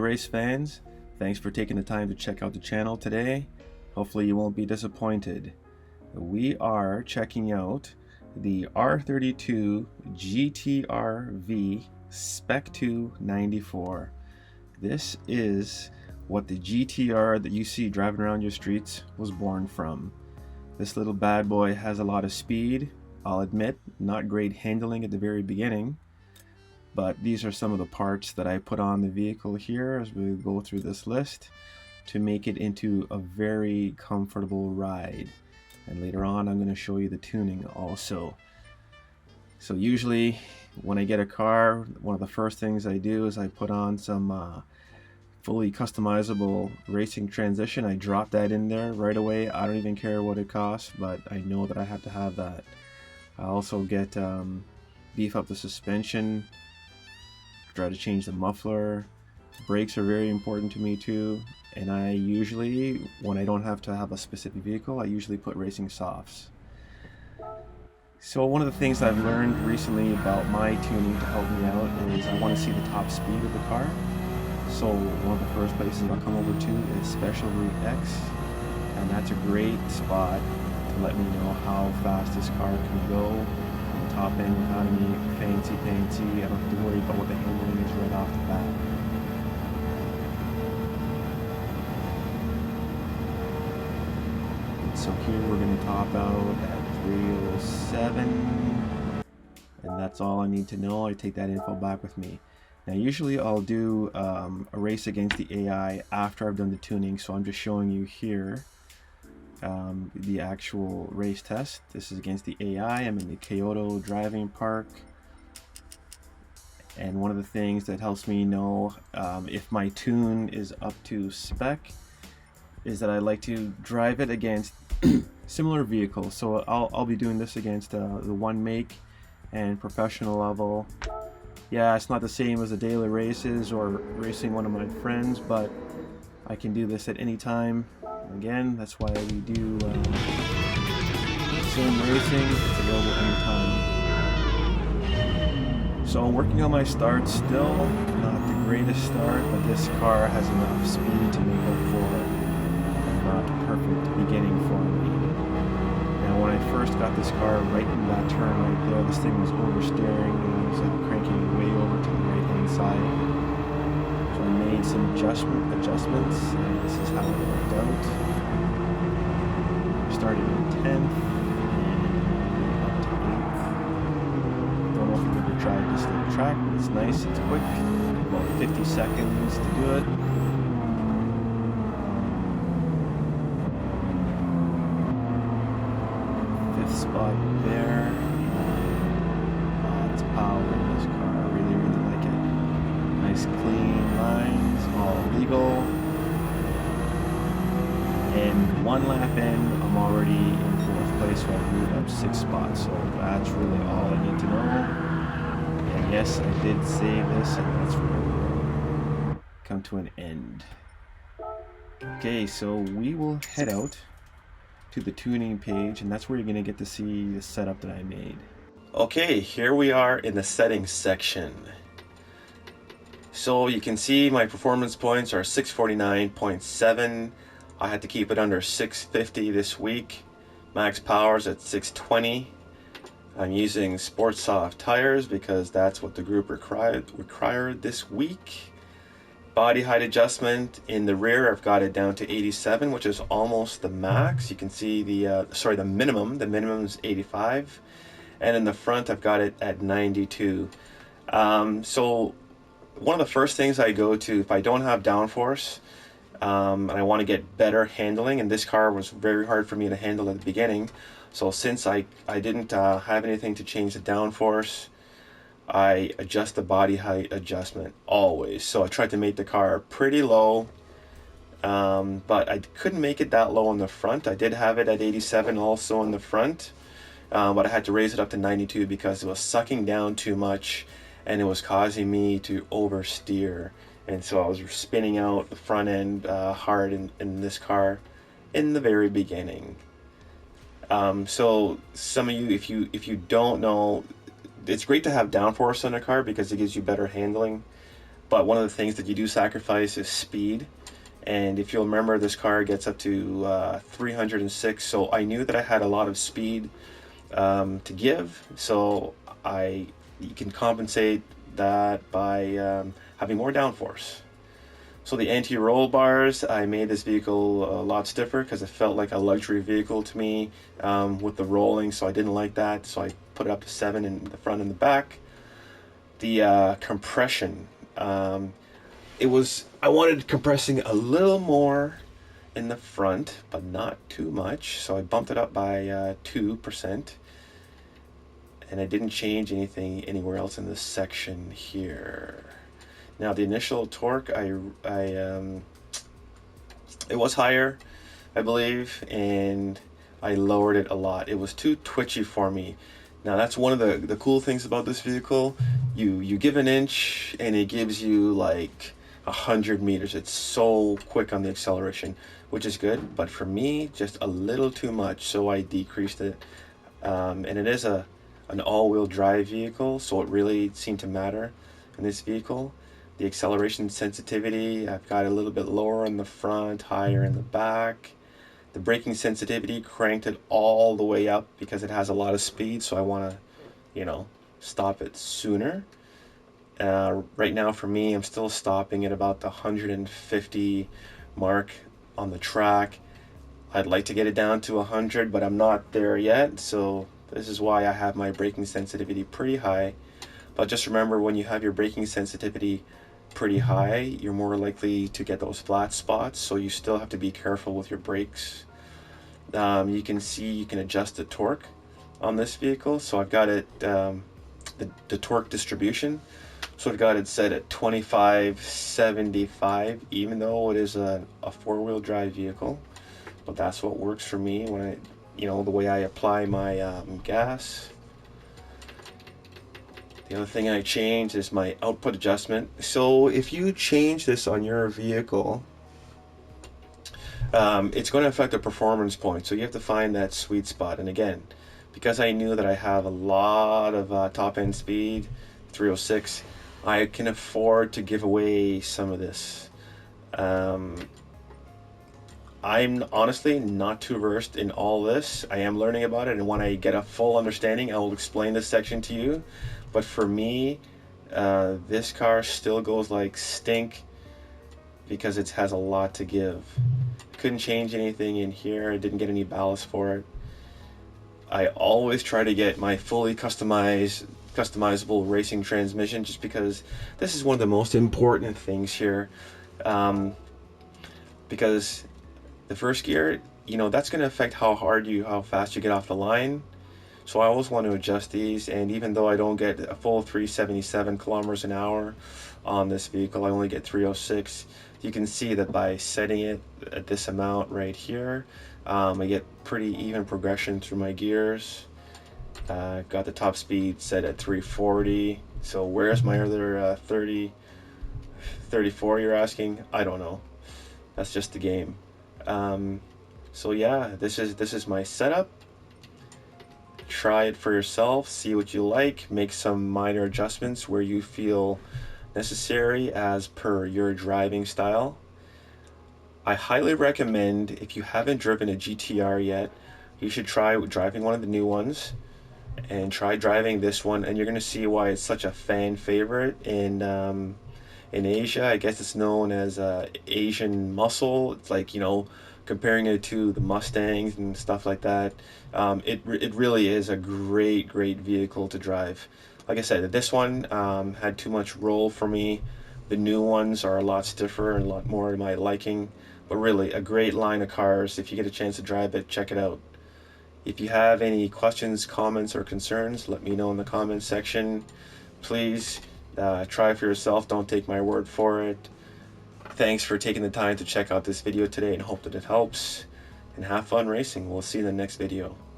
race fans, thanks for taking the time to check out the channel today. Hopefully you won't be disappointed. We are checking out the R32 GT-R Spec II 94. This is what the GT-R that you see driving around your streets was born from. This little bad boy has a lot of speed. I'll admit, not great handling at the very beginning, but these are some of the parts that I put on the vehicle here as we go through this list to make it into a very comfortable ride. And later on I'm going to show you the tuning also. So usually when I get a car, one of the first things I do is I put on some fully customizable racing transition. I drop that in there right away. I don't even care what it costs, but I know that I have to have that. I also get beef up the suspension, try to change the muffler. Brakes are very important to me too, and I usually, when I don't have to have a specific vehicle, I usually put racing softs. So one of the things I've learned recently about my tuning to help me out is I want to see the top speed of the car. So one of the first places I'll come over to is Special Route X, and that's a great spot to let me know how fast this car can go on the top end without any fancy. I don't have to worry about what the handling is right off the bat. And so here we're going to top out at 307, and that's all I need to know. I take that info back with me. Now usually I'll do a race against the AI after I've done the tuning, so I'm just showing you here the actual race test. This is against the AI. I'm in the Kyoto driving park, and one of the things that helps me know if my tune is up to spec is that I like to drive it against similar vehicles. So I'll be doing this against the one make and professional level. Yeah, it's not the same as the daily races or racing one of my friends, but I can do this at any time. Again, that's why we do sim racing. It's available anytime. So I'm working on my start still. Not the greatest start, but this car has enough speed to make up for not a perfect beginning for me. Now when I first got this car right in that turn right there, this thing was oversteering and I was like cranking it way over to the right hand side. So I made some adjustments, and this is how it worked out. Started in 10th and up to 8th. Don't know if you've ever tried this little track, but it's nice, it's quick. About 50 seconds to do it. Fifth spot there. Lots of power in this car. I really like it. Nice clean lines, all legal. And one lap in, I'm already in 4th place, so I've moved up 6 spots. So that's really all I need to know. And yes, I did save this, and that's where we'll come to an end. Okay, so we will head out to the tuning page, and that's where you're going to get to see the setup that I made. Okay, here we are in the settings section. So you can see my performance points are 649.7. I had to keep it under 650 this week. Max power's at 620. I'm using Sport Soft tires because that's what the group required this week. Body height adjustment in the rear, I've got it down to 87, which is almost the max. You can see the minimum. The minimum is 85, and in the front I've got it at 92. So one of the first things I go to if I don't have downforce and I want to get better handling, and this car was very hard for me to handle at the beginning, so since I didn't have anything to change the downforce, I adjust the body height adjustment always. So I tried to make the car pretty low, but I couldn't make it that low in the front. I did have it at 87 also in the front, but I had to raise it up to 92 because it was sucking down too much and it was causing me to oversteer, and so I was spinning out the front end hard in this car in the very beginning. So some of you, if you don't know, it's great to have downforce on a car because it gives you better handling, but one of the things that you do sacrifice is speed. And if you'll remember, this car gets up to 306, so I knew that I had a lot of speed to give, so you can compensate that by having more downforce. So the anti-roll bars, I made this vehicle a lot stiffer because it felt like a luxury vehicle to me with the rolling, so I didn't like that, so I put it up to 7 in the front and the back. The compression, I wanted compressing a little more in the front, but not too much, so I bumped it up by 2%, and I didn't change anything anywhere else in this section here. Now the initial torque, it was higher, I believe, and I lowered it a lot. It was too twitchy for me. Now that's one of the cool things about this vehicle. You give an inch and it gives you like 100 meters. It's so quick on the acceleration, which is good, but for me, just a little too much, so I decreased it. And it is an all-wheel drive vehicle, so it really seemed to matter in this vehicle. The acceleration sensitivity, I've got a little bit lower in the front, higher in the back. The braking sensitivity, cranked it all the way up because it has a lot of speed, so I want to, stop it sooner. Right now for me, I'm still stopping at about the 150 mark on the track. I'd like to get it down to 100, but I'm not there yet, so this is why I have my braking sensitivity pretty high. But just remember, when you have your braking sensitivity pretty high, you're more likely to get those flat spots, so you still have to be careful with your brakes. You can see you can adjust the torque on this vehicle, so I've got it, the torque distribution, so I've got it set at 2575, even though it is a four-wheel drive vehicle, but that's what works for me when the way I apply my gas. The other thing I changed is my output adjustment. So if you change this on your vehicle, it's going to affect the performance point. So you have to find that sweet spot. And again, because I knew that I have a lot of top end speed, 306, I can afford to give away some of this. I'm honestly not too versed in all this. I am learning about it, and when I get a full understanding, I will explain this section to you. But for me, this car still goes like stink because it has a lot to give. Couldn't change anything in here. I didn't get any ballast for it. I always try to get my fully customizable racing transmission, just because this is one of the most important things here. Because the first gear, that's going to affect how fast you get off the line. So I always want to adjust these, and even though I don't get a full 377 kilometers an hour on this vehicle, I only get 306. You can see that by setting it at this amount right here, I get pretty even progression through my gears. Got the top speed set at 340. So where's my other 34 you're asking? I don't know. That's just the game. So yeah, this is my setup. Try it for yourself, see what you like, make some minor adjustments where you feel necessary as per your driving style. I highly recommend, if you haven't driven a GT-R yet, you should try driving one of the new ones, and try driving this one, and you're going to see why it's such a fan favorite in Asia. I guess it's known as Asian muscle. It's like, comparing it to the Mustangs and stuff like that. It really is a great vehicle to drive. Like I said, this one had too much roll for me. The new ones are a lot stiffer and a lot more to my liking, but really a great line of cars. If you get a chance to drive it, check it out. If you have any questions, comments, or concerns, let me know in the comments section. Please try for yourself, don't take my word for it. Thanks for taking the time to check out this video today, and hope that it helps. And have fun racing. We'll see you in the next video.